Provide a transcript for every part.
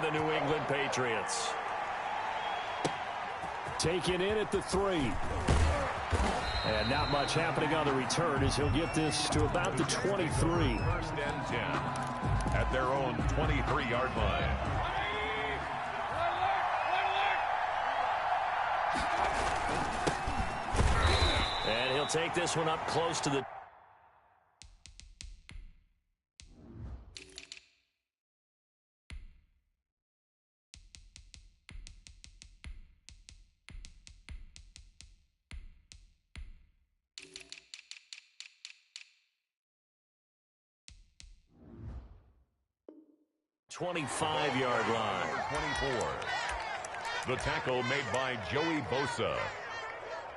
the New England Patriots. Taken in at the 3. And not much happening on the return as he'll get this to about the 23. First and 10 at their own 23-yard line. And he'll take this one up close to the... ...25-yard line. 24. The tackle made by Joey Bosa.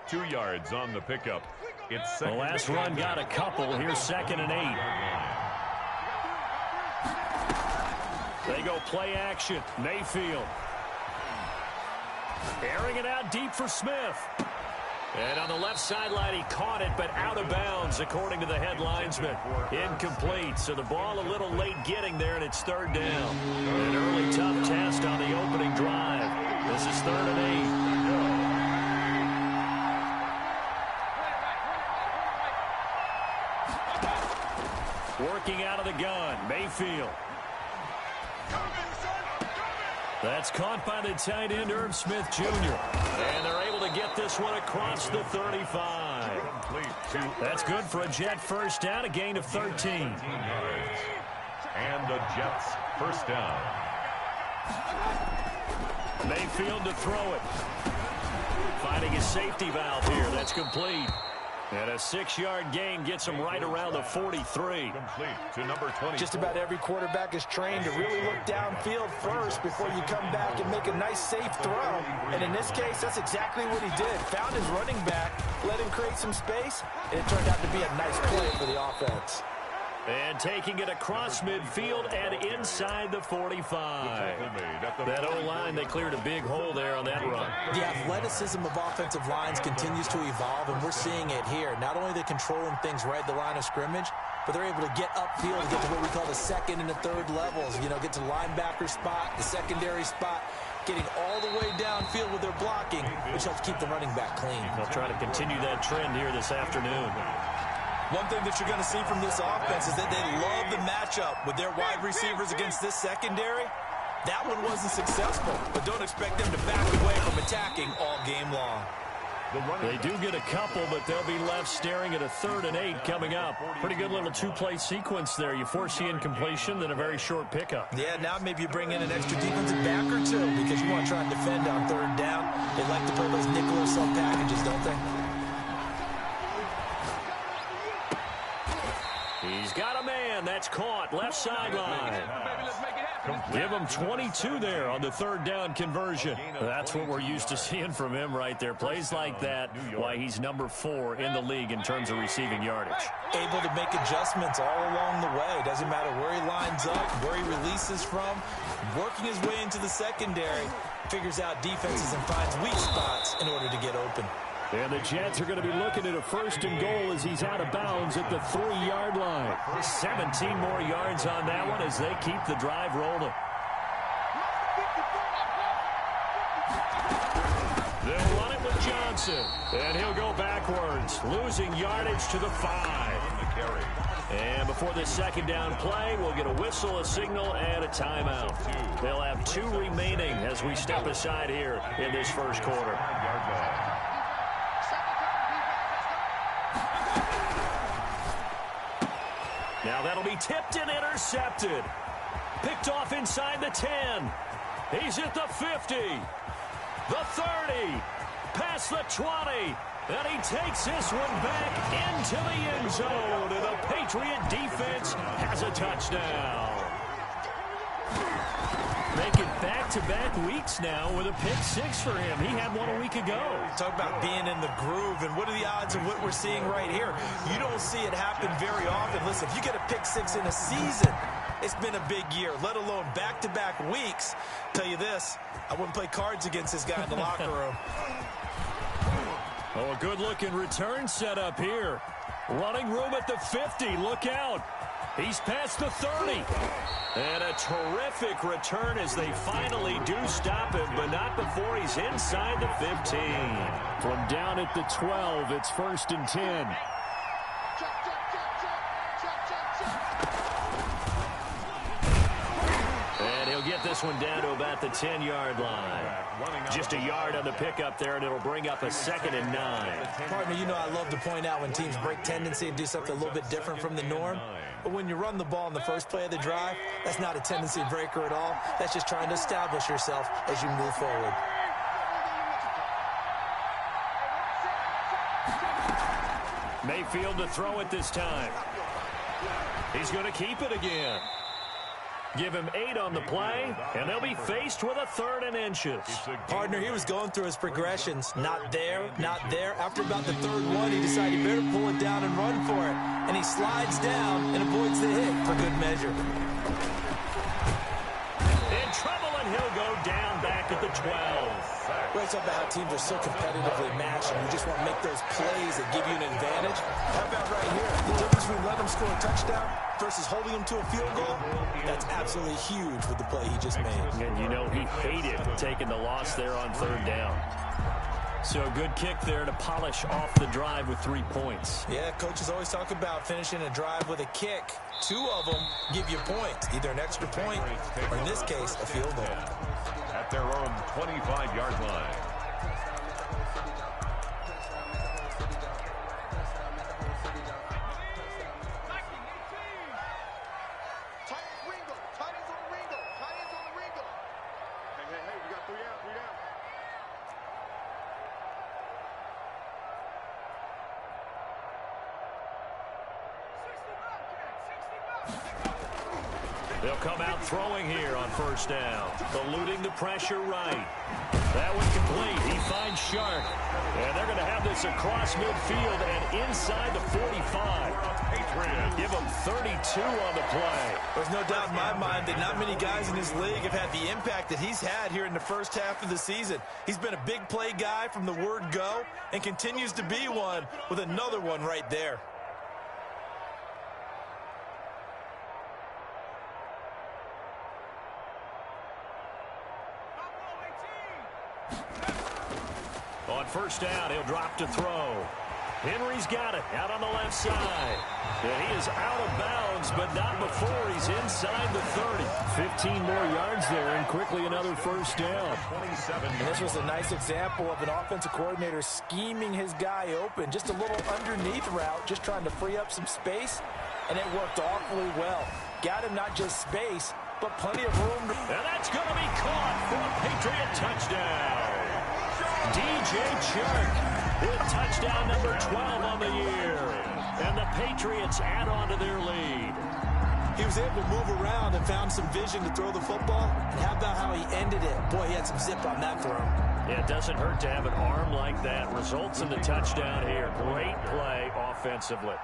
2 yards on the pickup. It's the last run got a couple. Here's 2nd and 8. They go play action. Mayfield. Airing it out deep for Smith. And on the left sideline, he caught it, but out of bounds, according to the head linesman. Incomplete, so the ball a little late getting there, and it's 3rd down. An early tough test on the opening drive. This is 3rd and 8. Working out of the gun, Mayfield. That's caught by the tight end, Irv Smith Jr. And they're able to get this one across the 35. That's good for a Jet first down, a gain of 13. And the Jets first down. Mayfield to throw it. Finding his safety valve here. That's complete. And a 6-yard gain gets him right around the 43. Complete to number 20. Just about every quarterback is trained to really look downfield first before you come back and make a nice, safe throw. And in this case, that's exactly what he did. Found his running back, let him create some space, and it turned out to be a nice play for the offense. And taking it across midfield and inside the 45. That O-line, they cleared a big hole there on that run. The athleticism of offensive lines continues to evolve, and we're seeing it here. Not only are they controlling things right at the line of scrimmage, but they're able to get upfield and get to what we call the 2nd and the 3rd levels. You know, get to the linebacker spot, the secondary spot, getting all the way downfield with their blocking, which helps keep the running back clean. They'll try to continue that trend here this afternoon. One thing that you're going to see from this offense is that they love the matchup with their wide receivers against this secondary. That one wasn't successful, but don't expect them to back away from attacking all game long. They do get a couple, but they'll be left staring at a 3rd and 8 coming up. Pretty good little 2-play sequence there. You force the incompletion, then a very short pickup. Yeah, now maybe you bring in an extra defensive back or two because you want to try and defend on 3rd down. They like to play those nickel or sub packages, don't they? He's got a man. That's caught. Left sideline. Give him 22 there on the 3rd down conversion. That's what we're used to seeing from him right there. Plays like that, why he's number 4 in the league in terms of receiving yardage. Able to make adjustments all along the way. Doesn't matter where he lines up, where he releases from. Working his way into the secondary. Figures out defenses and finds weak spots in order to get open. And the Jets are going to be looking at a 1st and goal as he's out of bounds at the 3-yard line. 17 more yards on that one as they keep the drive rolling. They'll run it with Johnson. And he'll go backwards, losing yardage to the 5. And before this 2nd down play, we'll get a whistle, a signal, and a timeout. They'll have 2 remaining as we step aside here in this 1st quarter. Now that'll be tipped and intercepted. Picked off inside the 10. He's at the 50. The 30. Past the 20. And he takes this one back into the end zone. And the Patriot defense has a touchdown. Making back-to-back weeks now with a pick 6 for him. He had one a week ago. Talk about being in the groove, and what are the odds of what we're seeing right here? You don't see it happen very often. Listen, if you get a pick 6 in a season, it's been a big year, let alone back-to-back weeks. Tell you this, I wouldn't play cards against this guy in the locker room. Oh, a good-looking return set up here. Running room at the 50. Look out. He's past the 30. And a terrific return as they finally do stop him, but not before he's inside the 15. From down at the 12, it's 1st and 10. And he'll get this one down to about the 10-yard line. Just a yard on the pickup there, and it'll bring up a 2nd and 9. Partner, you know I love to point out when teams break tendency and do something a little bit different from the norm. But when you run the ball in the first play of the drive, that's not a tendency breaker at all. That's just trying to establish yourself as you move forward. Mayfield to throw it this time. He's going to keep it again. Give him 8 on the play, and they'll be faced with a 3rd and inches. Partner, he was going through his progressions. Not there, not there. After about the 3rd one, he decided he better pull it down and run for it. And he slides down and avoids the hit for good measure. In trouble, and he'll go down back at the 12. Great stuff about how teams are so competitively matched, and you just want to make those plays that give you an advantage. How about right here? The difference between letting them score a touchdown versus holding them to a field goal, that's absolutely huge with the play he just made. And you know he hated taking the loss there on 3rd down. So a good kick there to polish off the drive with 3 points. Yeah, coaches always talk about finishing a drive with a kick. 2 of them give you points, either an extra point or, in this case, a field goal. At their own 25-yard line. They'll come out throwing here on 1st down. Eluding the pressure right. That one complete. He finds Shark. And they're going to have this across midfield and inside the 45. Give him 32 on the play. There's no doubt in my mind that not many guys in this league have had the impact that he's had here in the first half of the season. He's been a big play guy from the word go and continues to be one with another one right there. On 1st down, he'll drop to throw. Henry's got it out on the left side. And he is out of bounds, but not before he's inside the 30. 15 more yards there, and quickly another 1st down. 27. And this was a nice example of an offensive coordinator scheming his guy open. Just a little underneath route, just trying to free up some space, and it worked awfully well. Got him not just space, but plenty of room. And that's going to be caught for a Patriot touchdown. DJ Chark with touchdown number 12 on the year. And the Patriots add on to their lead. He was able to move around and found some vision to throw the football. And how about how he ended it? Boy, he had some zip on that throw. Yeah, it doesn't hurt to have an arm like that. Results in the touchdown here. Great play offensively.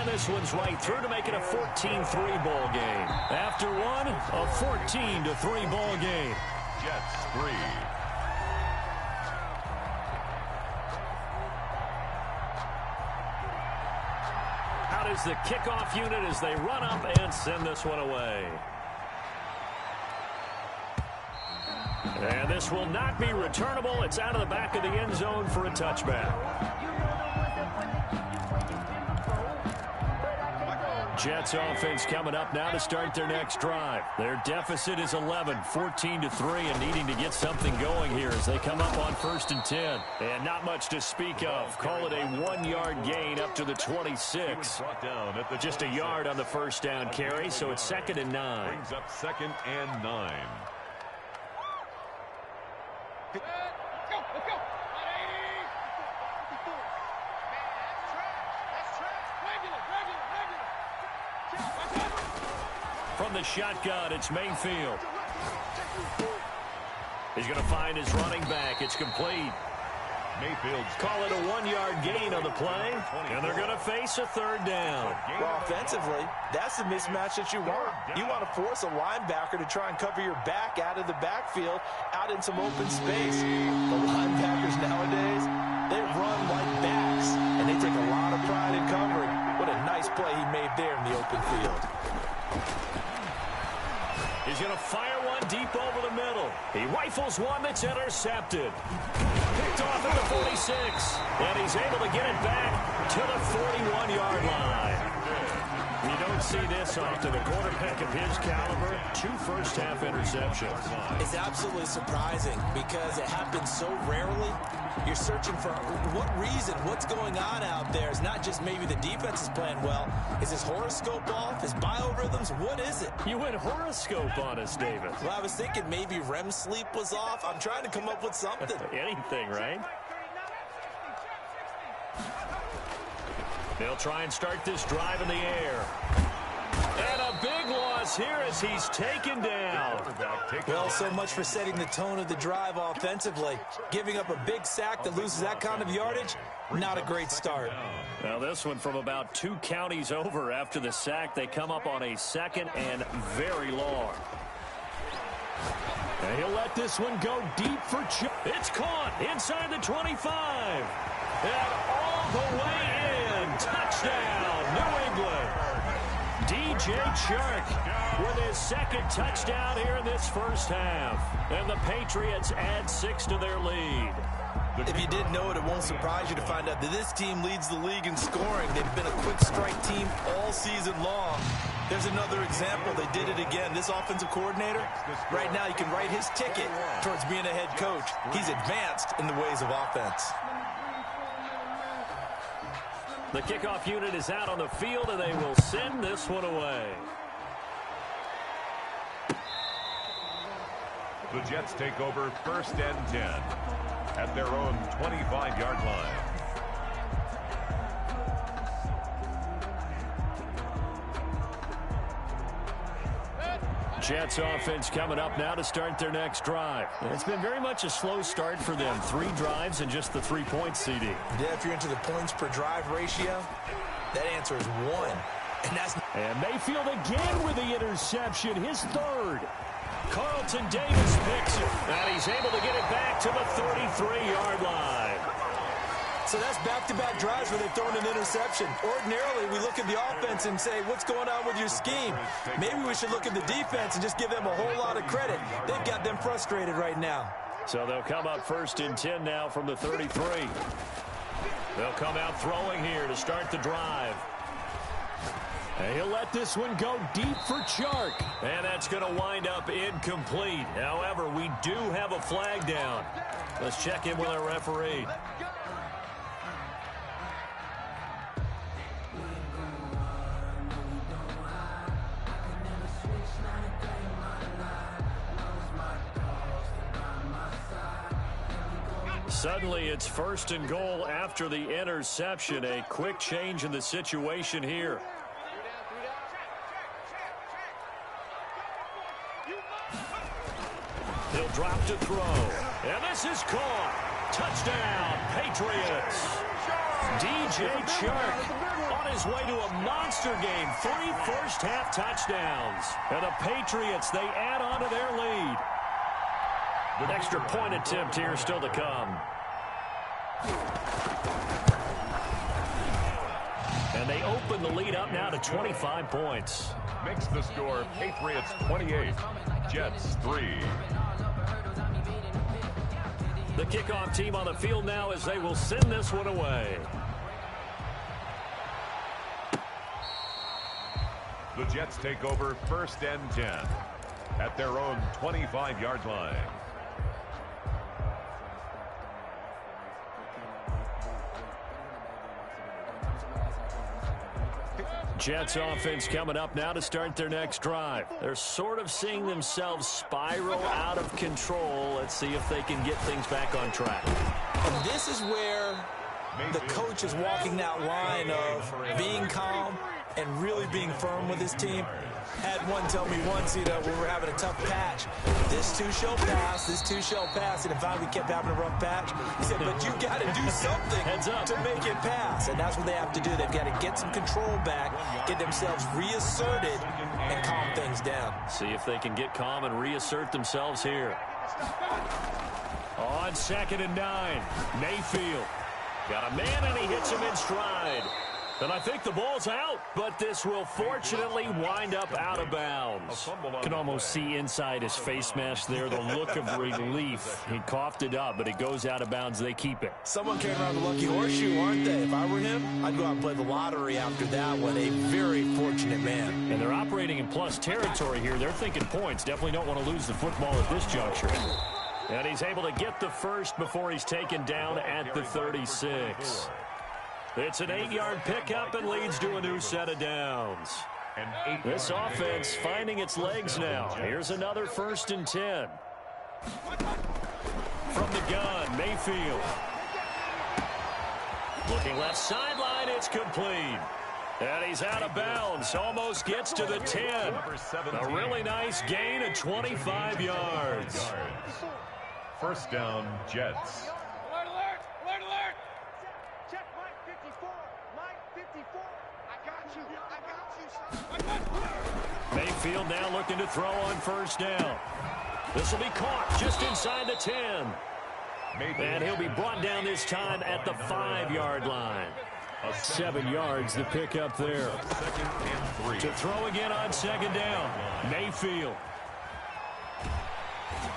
This one's right through to make it a 14-3 ball game. After one, a 14-3 ball game. Jets 3. Out is the kickoff unit as they run up and send this one away. And this will not be returnable. It's out of the back of the end zone for a touchback. Jets offense coming up now to start their next drive. Their deficit is 11, 14-3, and needing to get something going here as they come up on 1st and 10. And not much to speak of. Call it a 1-yard gain up to the 26. Just a yard on the 1st down carry, so it's 2nd and 9. Brings up 2nd and 9. From the shotgun, it's Mayfield. He's going to find his running back. It's complete. Mayfield's Call it a 1-yard gain on the play, and they're going to face a third down. Well, offensively, that's the mismatch that you want. You want to force a linebacker to try and cover your back out of the backfield, out in some open space. The linebackers nowadays, they run like backs, and they take a lot of pride in covering. What a nice play he made there in the open field. He's going to fire one deep over the middle. He rifles one that's intercepted. Picked off at the 46. And he's able to get it back to the 41-yard line. You don't see this often. A quarterback of his caliber, 2 first-half interceptions. It's absolutely surprising because it happens so rarely. You're searching for what reason, what's going on out there. It's not just maybe the defense is playing well. Is his horoscope off? His biorhythms? What is it? You went horoscope on us, David. Well, I was thinking maybe REM sleep was off. I'm trying to come up with something. Anything, right? They'll try and start this drive in the air. And a big loss here as he's taken down. Well, so much for setting the tone of the drive offensively. Giving up a big sack that loses that kind of yardage, not a great start. Now this one from about 2 counties over after the sack. They come up on a 2nd and very long. And he'll let this one go deep for Chuck. It's caught inside the 25. And all the way in. Touchdown, New England. DJ Chark with his 2nd touchdown here in this first half. And the Patriots add 6 to their lead. If you didn't know it, it won't surprise you to find out that this team leads the league in scoring. They've been a quick strike team all season long. There's another example. They did it again. This offensive coordinator, right now you can write his ticket towards being a head coach. He's advanced in the ways of offense. The kickoff unit is out on the field, and they will send this one away. The Jets take over 1st and 10 at their own 25-yard line. Jets offense coming up now to start their next drive. It's been very much a slow start for them. 3 drives and just the 3 points, CD. Yeah, if you're into the points per drive ratio, that answer is 1. And Mayfield again with the interception, his 3rd. Carlton Davis picks it, and he's able to get it back to the 33-yard line. So that's back-to-back drives where they've thrown an interception. Ordinarily, we look at the offense and say, what's going on with your scheme? Maybe we should look at the defense and just give them a whole lot of credit. They've got them frustrated right now. So they'll come up 1st and 10 now from the 33. They'll come out throwing here to start the drive. And he'll let this one go deep for Chark. And that's going to wind up incomplete. However, we do have a flag down. Let's check in with our referee. Suddenly, it's 1st and goal after the interception. A quick change in the situation here. He'll drop to throw. And this is caught. Touchdown, Patriots. DJ Chark on his way to a monster game. 3 first-half touchdowns. And the Patriots, they add on to their lead. An extra point attempt here still to come. And they open the lead up now to 25 points. Makes the score Patriots 28, Jets 3. The kickoff team on the field now as they will send this one away. The Jets take over 1st and 10 at their own 25-yard line. Jets offense coming up now to start their next drive. They're sort of seeing themselves spiral out of control. Let's see if they can get things back on track. And this is where the coach is walking that line of being calm and really being firm with his team. Had one tell me once, we were having a tough patch. This too shall pass, this too shall pass. And finally we kept having a rough patch. He said, but you got to do something to make it pass. And that's what they have to do. They've got to get some control back, get themselves reasserted, and calm things down. See if they can get calm and reassert themselves here. On 2nd and 9, Mayfield. Got a man, and he hits him in stride. And I think the ball's out, but this will fortunately wind up out of bounds. Can almost see inside his face mask there the look of relief. He coughed it up, but it goes out of bounds. They keep it. Someone came around the lucky horseshoe, aren't they? If I were him, I'd go out and play the lottery after that one. A very fortunate man. And they're operating in plus territory here. They're thinking points. Definitely don't want to lose the football at this juncture. And he's able to get the first before he's taken down at the 36. It's an 8-yard pickup and leads to a new set of downs. This offense finding its legs now. Here's another 1st and 10. From the gun, Mayfield. Looking left sideline, it's complete. And he's out of bounds, almost gets to the 10. A really nice gain of 25 yards. First down, Jets. Alert, alert, alert, alert. Check Mike 54. Mike 54. I got you, Mayfield now looking to throw on 1st down. This will be caught just inside the 10. And he'll be brought down this time at the 5-yard line. 7 yards the pickup there. To throw again on 2nd down. Mayfield.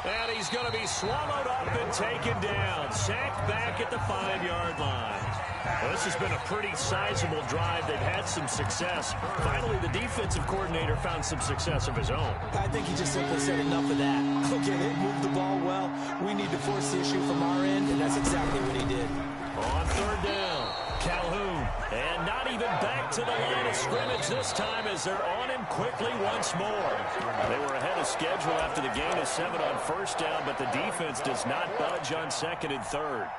And he's going to be swallowed up and taken down. Sacked back at the 5-yard line. Well, this has been a pretty sizable drive. They've had some success. Finally, the defensive coordinator found some success of his own. I think he just simply said enough of that. Okay, they moved the ball well. We need to force the issue from our end, and that's exactly what he did. On 3rd down, Calhoun. And not even back to the line of scrimmage this time as they're on him quickly once more. They were ahead of schedule after the gain of 7 on 1st down, but the defense does not budge on 2nd and 3rd.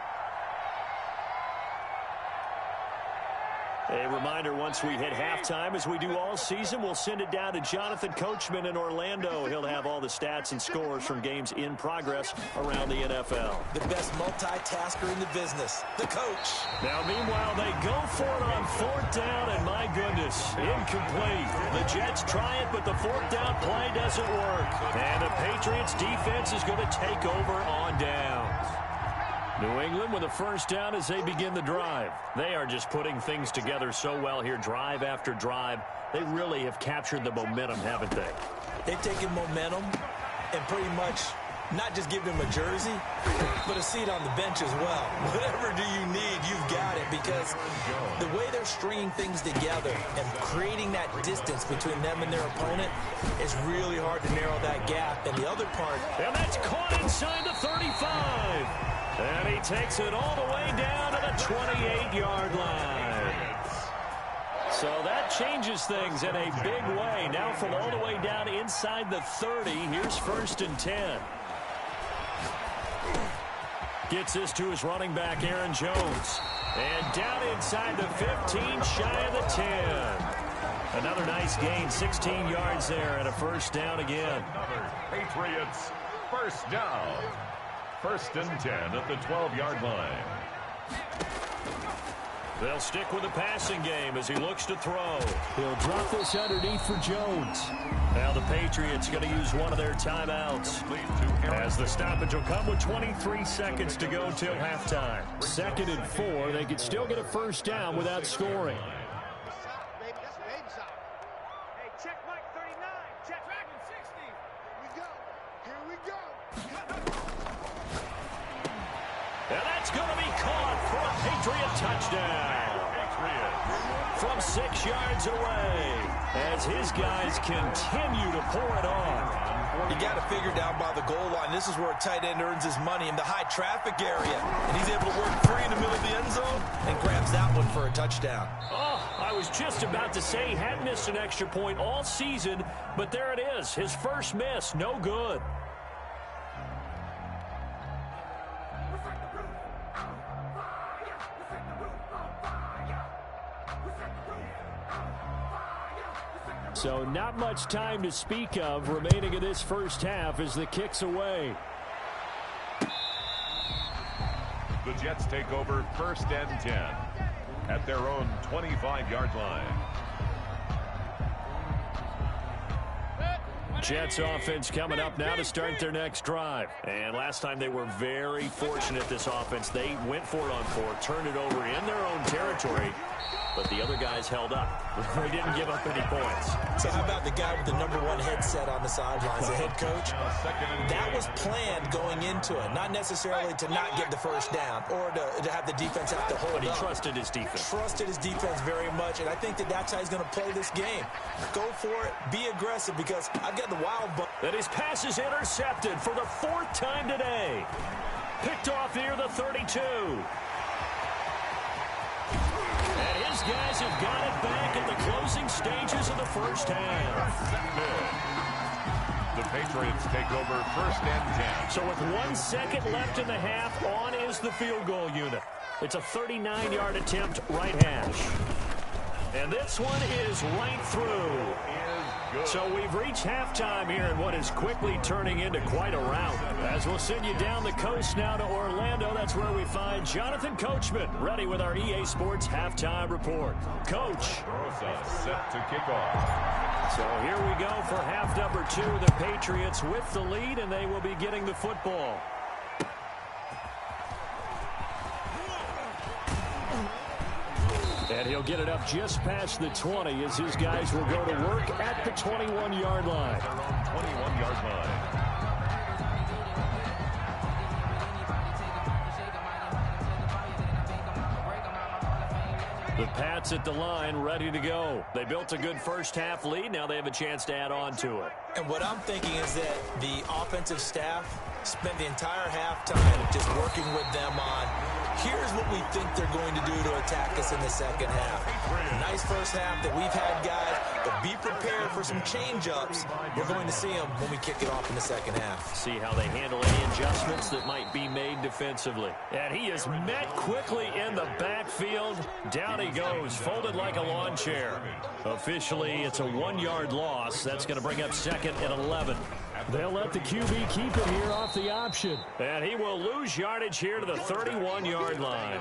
A reminder, once we hit halftime, as we do all season, we'll send it down to Jonathan Coachman in Orlando. He'll have all the stats and scores from games in progress around the NFL. The best multitasker in the business, the coach. Now, meanwhile, they go for it on 4th down, and my goodness, incomplete. The Jets try it, but the 4th down play doesn't work. And the Patriots defense is going to take over on downs. New England with a 1st down as they begin the drive. They are just putting things together so well here, drive after drive. They really have captured the momentum, haven't they? They've taken momentum and pretty much not just given him a jersey, but a seat on the bench as well. Whatever do you need, you've got it, because the way they're stringing things together and creating that distance between them and their opponent is really hard to narrow that gap. And the other part... And that's caught inside the 35. And he takes it all the way down to the 28-yard line. So that changes things in a big way. Now from all the way down inside the 30, here's 1st and 10. Gets this to his running back, Aaron Jones. And down inside the 15, shy of the 10. Another nice gain, 16 yards there, and a 1st down again. Patriots, 1st down. 1st and 10 at the 12-yard line. They'll stick with the passing game as he looks to throw. He'll drop this underneath for Jones. Now the Patriots going to use one of their timeouts as the stoppage will come with 23 seconds to go till halftime. 2nd and 4. They could still get a 1st down without scoring. Hey, check Mike 39. Check Dragon 60. Here we go. And that's going to be caught for a Patriot touchdown. From 6 yards away as his guys continue to pour it on. You got to figure down by the goal line. This is where a tight end earns his money in the high traffic area. And he's able to work free in the middle of the end zone and grabs that one for a touchdown. Oh, I was just about to say he hadn't missed an extra point all season, but there it is. His first miss, no good. So not much time to speak of remaining in this first half as the kick's away. The Jets take over 1st and 10 at their own 25-yard line. Jets offense coming up now to start their next drive. And last time they were very fortunate, this offense. They went for it on 4, turned it over in their own territory, but the other guys held up. They didn't give up any points. So how about the guy with the #1 headset on the sidelines, the head coach? That was planned going into it, not necessarily to not get the first down or to have the defense have to hold But he up. trusted his defense. Trusted his defense very much, and I think that's how he's going to play this game. Go for it, be aggressive, because I've got the wild buck. And his pass is intercepted for the 4th time today. Picked off near the 32. And his guys have got it back at the closing stages of the first half. The Patriots take over 1st and 10. So with 1 second left in the half, on is the field goal unit. It's a 39-yard attempt, right hash. And this one is right through. So we've reached halftime here in what is quickly turning into quite a rout. As we'll send you down the coast now to Orlando, that's where we find Jonathan Coachman, ready with our EA Sports halftime report. Coach. Rosa set to kick off. So here we go for half number 2. The Patriots with the lead, and they will be getting the football. And he'll get it up just past the 20 as his guys will go to work at the 21-yard line. Their own 21-yard line. The Pats at the line, ready to go. They built a good first half lead. Now they have a chance to add on to it. And what I'm thinking is that the offensive staff spent the entire halftime just working with them on, here's what we think they're going to do to attack us in the second half. Nice first half that we've had, guys, but be prepared for some change-ups. We're going to see them when we kick it off in the second half. See how they handle any adjustments that might be made defensively. And he is met quickly in the backfield. Down he goes, folded like a lawn chair. Officially, it's a 1-yard loss. That's going to bring up 2nd and 11. They'll let the QB keep it here off the option. And he will lose yardage here to the 31-yard line.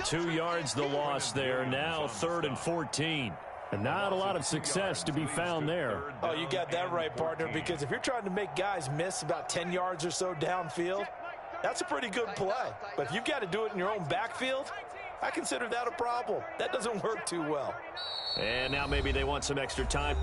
2 yards the loss there. Now 3rd and 14. And not a lot of success to be found there. Oh, you got that right, partner, because if you're trying to make guys miss about 10 yards or so downfield, that's a pretty good play. But if you've got to do it in your own backfield, I consider that a problem. That doesn't work too well. And now maybe they want some extra time.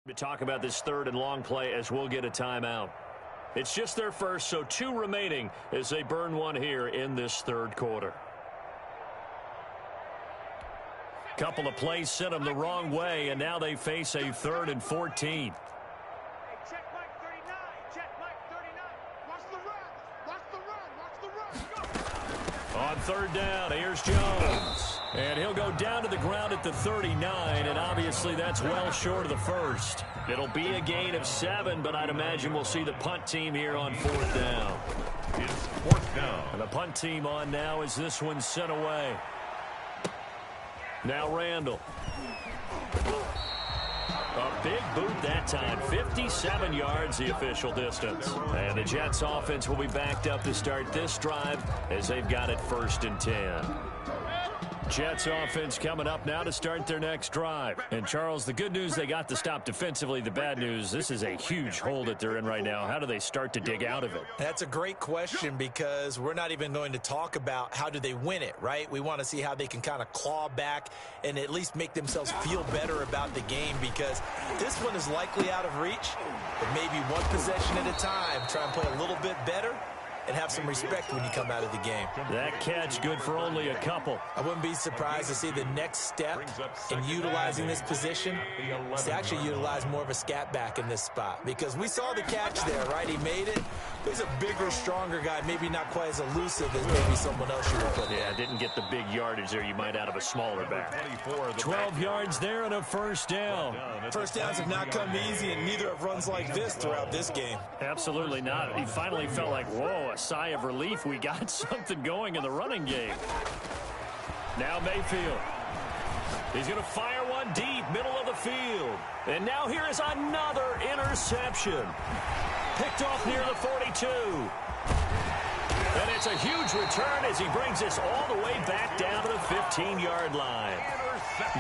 To talk about this 3rd and long play as we'll get a timeout. It's just their first, so 2 remaining as they burn one here in this 3rd quarter. Couple of plays sent them the wrong way, and now they face a 3rd and 14. Hey, check Mike 39. Check Mike 39. Watch the run. Watch the run. Watch the run. Go. On 3rd down, here's Jones. And he'll go down to the ground at the 39, and obviously that's well short of the first. It'll be a gain of 7, but I'd imagine we'll see the punt team here on 4th down. It's 4th down. And the punt team on now as this one's sent away. Now Randall. A big boot that time. 57 yards the official distance. And the Jets offense will be backed up to start this drive as they've got it 1st and 10. Jets offense coming up now to start their next drive. And, Charles, the good news, they got to stop defensively. The bad news, this is a huge hole that they're in right now. How do they start to dig out of it? That's a great question because we're not even going to talk about how do they win it, right? We want to see how they can kind of claw back and at least make themselves feel better about the game because this one is likely out of reach, but maybe one possession at a time. Try and play a little bit better and have some respect when you come out of the game. That catch good for only a couple. I wouldn't be surprised to see the next step in utilizing this position is to actually utilize more of a scat back in this spot because we saw the catch there, right? He made it. He's a bigger, stronger guy, maybe not quite as elusive as maybe someone else you would put in. Yeah, didn't get the big yardage there you might out of a smaller back. 12 yards there and a 1st down. First downs have not come easy, and neither have runs like this throughout this game. Absolutely not. He finally felt like, whoa, a sigh of relief. We got something going in the running game. Now Mayfield. He's going to fire one deep, middle of the field. And now here is another interception. Picked off near the 42. And it's a huge return as he brings us all the way back down to the 15-yard line.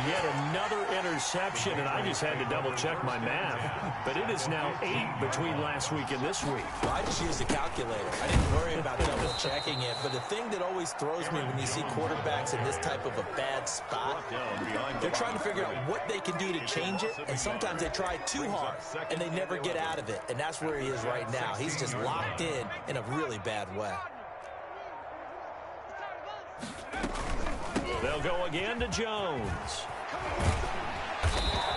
Yet another interception, and I just had to double-check my math. But it is now 8 between last week and this week. Well, I just used a calculator. I didn't worry about double-checking it. But the thing that always throws me when you see quarterbacks in this type of a bad spot, they're trying to figure out what they can do to change it, and sometimes they try too hard, and they never get out of it. And that's where he is right now. He's just locked in a really bad way. They'll go again to Jones.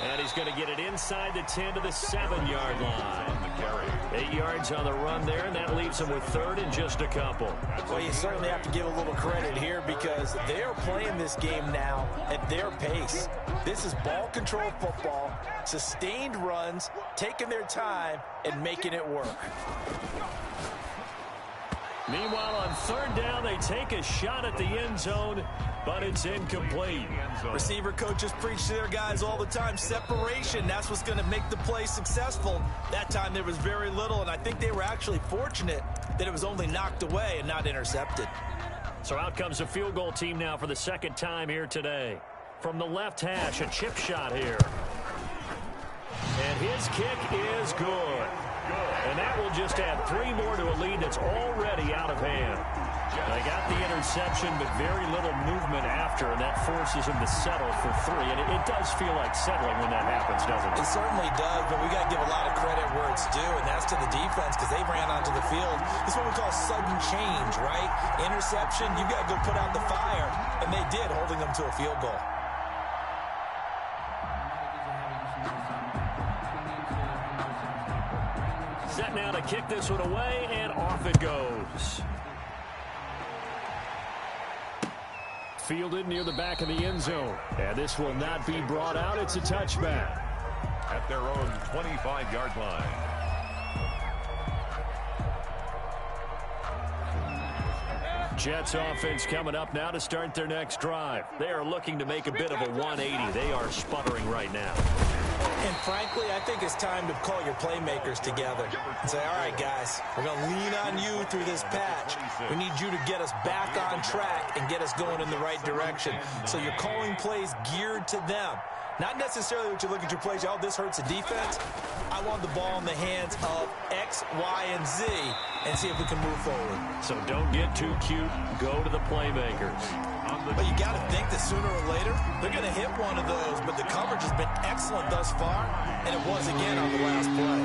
And he's going to get it inside the 10 to the 7-yard line. 8 yards on the run there, and that leaves him with 3rd and just a couple. Well, you certainly have to give a little credit here because they are playing this game now at their pace. This is ball control football, sustained runs, taking their time, and making it work. Meanwhile, on 3rd down, they take a shot at the end zone, but it's incomplete. Receiver coaches preach to their guys all the time. Separation, that's what's going to make the play successful. That time there was very little, and I think they were actually fortunate that it was only knocked away and not intercepted. So out comes the field goal team now for the 2nd time here today. From the left hash, a chip shot here. And his kick is good. And that will just add 3 more to a lead that's already out of hand. They got the interception, but very little movement after, and that forces him to settle for 3. And it does feel like settling when that happens, doesn't it? It certainly does, but we got to give a lot of credit where it's due, and that's to the defense because they ran onto the field. This is what we call sudden change, right? Interception, you got to go put out the fire, and they did, holding them to a field goal. Set now to kick this one away, and off it goes. Fielded near the back of the end zone. And this will not be brought out. It's a touchback. At their own 25-yard line. Jets offense coming up now to start their next drive. They are looking to make a bit of a 180. They are sputtering right now. And frankly, I think it's time to call your playmakers together and say, all right, guys, we're going to lean on you through this patch. We need you to get us back on track and get us going in the right direction. So you're calling plays geared to them. Not necessarily what you look at your plays, oh, this hurts the defense. I want the ball in the hands of X, Y, and Z and see if we can move forward. So don't get too cute. Go to the playmakers. But you got to think that sooner or later, they're going to hit one of those. But the coverage has been excellent thus far, and it was again on the last play.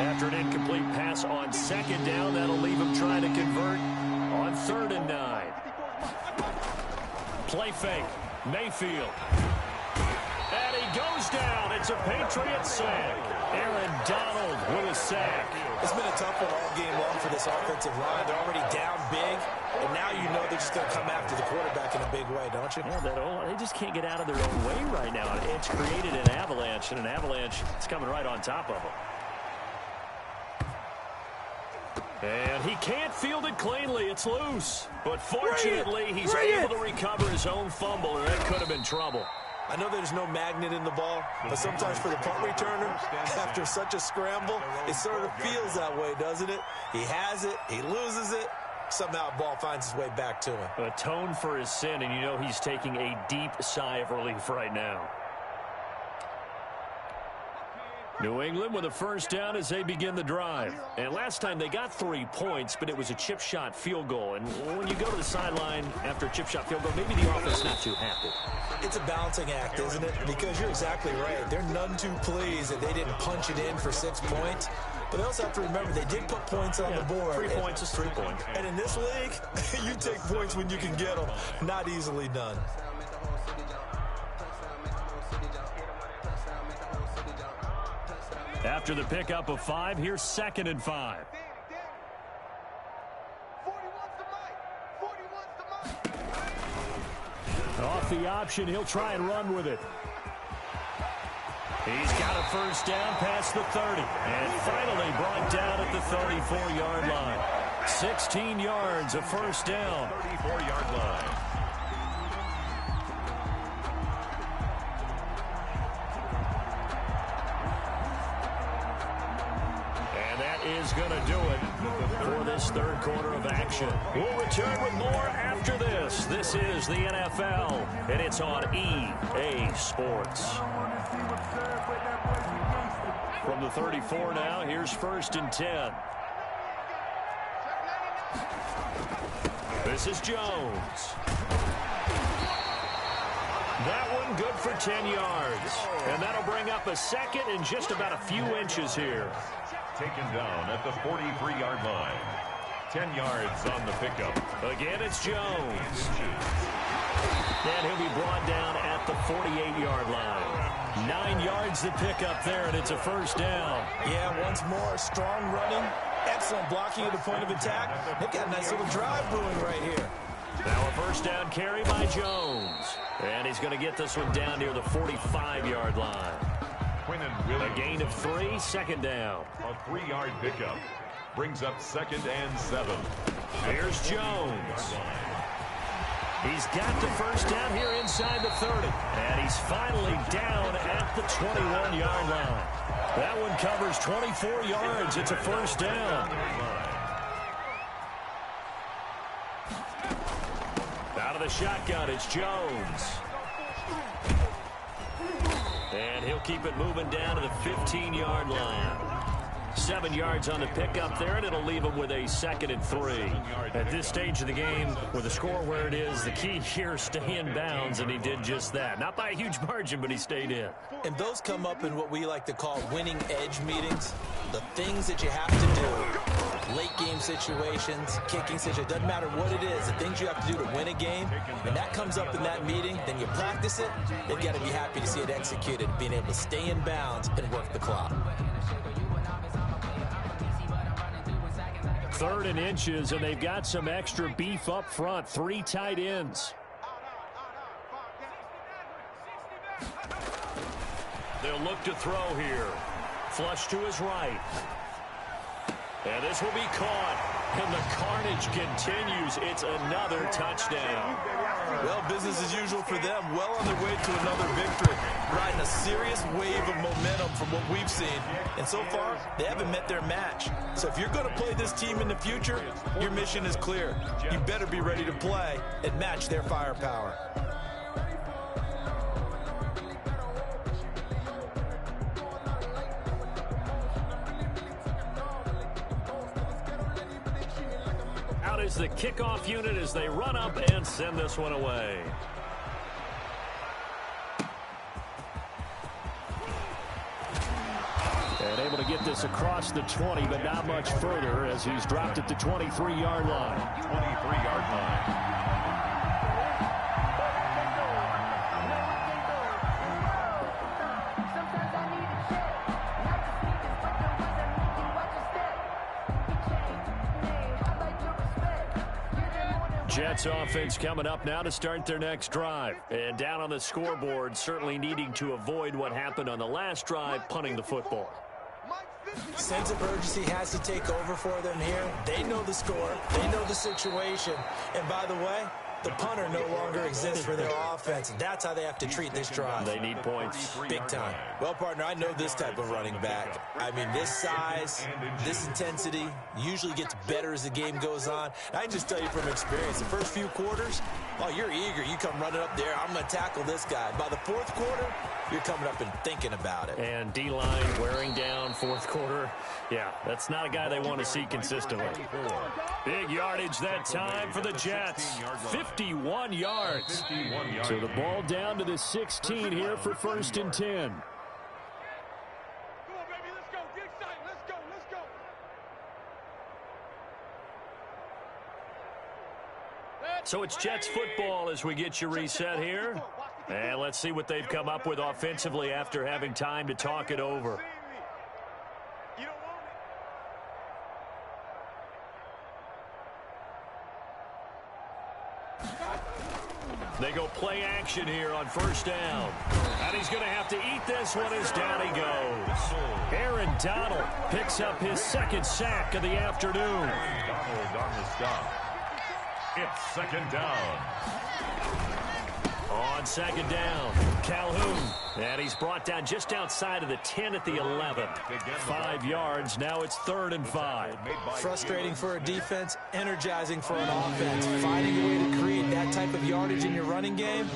After an incomplete pass on 2nd down, that'll leave him trying to convert on 3rd and 9. Play fake. Mayfield. And he goes down. It's a Patriot sack. Aaron Donald with a sack. It's been a tough one all game long for this offensive line. They're already down big, and now you know they're just going to come after the quarterback in a big way, don't you? Yeah, they just can't get out of their own way right now. It's created an avalanche, and an avalanche is coming right on top of them. And he can't field it cleanly. It's loose. But fortunately, he's able to recover his own fumble, and that could have been trouble. I know there's no magnet in the ball, but sometimes for the punt returner, after such a scramble, it sort of feels that way, doesn't it? He has it, he loses it, somehow the ball finds its way back to him. Atone for his sin, and you know he's taking a deep sigh of relief right now. New England with a first down as they begin the drive. And last time they got 3 points, but it was a chip shot field goal. And when you go to the sideline after a chip shot field goal, maybe the offense not too happy. It's a balancing act, isn't it? Because you're exactly right. They're none too pleased that they didn't punch it in for 6 points. But they also have to remember they did put points on the board. 3 points is 3 points. And in this league, you take points when you can get them. Not easily done. After the pickup of 5, here's 2nd and 5. Off the option, he'll try and run with it. He's got a first down past the 30. And finally brought down at the 34-yard line. 16 yards, a first down. 34-yard line. Is going to do it for this third quarter of action. We'll return with more after this. This is the NFL, and it's on EA Sports. From the 34 now, here's 1st and 10. This is Jones. That one good for 10 yards. And that'll bring up a second and just about a few inches here. Taken down at the 43-yard line. 10 yards on the pickup. Again, it's Jones. And he'll be brought down at the 48-yard line. 9 yards to pick up there, and it's a first down. Yeah, once more, strong running, excellent blocking at the point of attack. They've got a nice little drive brewing right here. Now a first down carry by Jones. And he's going to get this one down near the 45-yard line. A gain of 3, 2nd down. A 3-yard pickup brings up 2nd and 7. Here's Jones. He's got the first down here inside the 30. And he's finally down at the 21-yard line. That one covers 24 yards. It's a first down. Out of the shotgun, it's Jones. And he'll keep it moving down to the 15-yard line. 7 yards on the pickup there, and it'll leave him with a 2nd and 3. At this stage of the game, with the score where it is, the key here is stay in bounds, and he did just that. Not by a huge margin, but he stayed in. And those come up in what we like to call winning edge meetings. The things that you have to do. Late game situations, kicking situations, doesn't matter what it is, the things you have to do to win a game, and that comes up in that meeting, then you practice it, they've got to be happy to see it executed, being able to stay in bounds and work the clock. 3rd and inches, and they've got some extra beef up front. 3 tight ends. They'll look to throw here. Flush to his right. And this will be caught. And the carnage continues. It's another touchdown. Well, business as usual for them. Well on their way to another victory. Riding a serious wave of momentum from what we've seen. And so far, they haven't met their match. So if you're going to play this team in the future, your mission is clear. You better be ready to play and match their firepower. Is the kickoff unit as they run up and send this one away. And able to get this across the 20, but not much further as he's dropped at the 23-yard line. 23-yard line. Jets offense coming up now to start their next drive. And down on the scoreboard, certainly needing to avoid what happened on the last drive, punting the football. Sense of urgency has to take over for them here. They know the score. They know the situation. And by the way, The punter no longer exists for their offense, and that's how they have to treat this drive. They need points. Big time. Well, partner, I know this type of running back. I mean, this size, this intensity usually gets better as the game goes on. I can just tell you from experience, the first few quarters, oh, you're eager. You come running up there, I'm going to tackle this guy. By the fourth quarter, you're coming up and thinking about it. And D-line wearing down fourth quarter. Yeah, that's not a guy they want to see consistently. Big yardage that time for the Jets. 51 yards. So the ball down to the 16 here for 1st and 10. Come on, baby, let's go. Get excited. Let's go. Let's go. So it's Jets football as we get you reset here. And let's see what they've come up with offensively after having time to talk it over. You don't want it. They go play action here on 1st down. And he's going to have to eat this one as down he goes. Aaron Donald picks up his 2nd sack of the afternoon. Donald on the stop. It's 2nd down. On 2nd down, Calhoun. And he's brought down just outside of the 10 at the 11. 5 yards. Now it's 3rd and 5. Frustrating for a defense, energizing for an offense. Finding a way to create that type of yardage in your running game,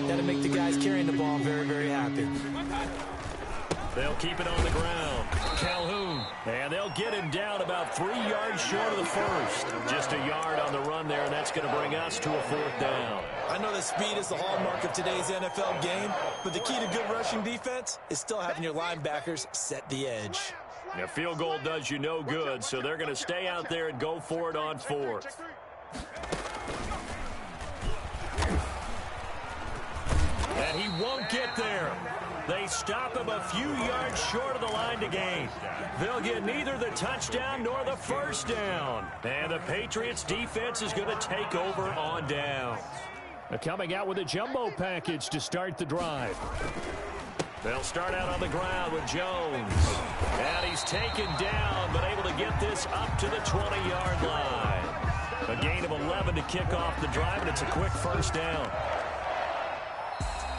that'll make the guys carrying the ball very, very happy. They'll keep it on the ground. Calhoun. And they'll get him down about 3 yards short of the first. Just a yard on the run there, and that's going to bring us to a 4th down. I know that speed is the hallmark of today's NFL game, but the key to good rushing defense is still having your linebackers set the edge. A field goal does you no good, so they're going to stay out there and go for it on 4th. And he won't get there. They stop him a few yards short of the line to gain. They'll get neither the touchdown nor the 1st down. And the Patriots defense is going to take over on downs. Coming out with a jumbo package to start the drive. They'll start out on the ground with Jones. And he's taken down, but able to get this up to the 20-yard line. A gain of 11 to kick off the drive, and it's a quick 1st down.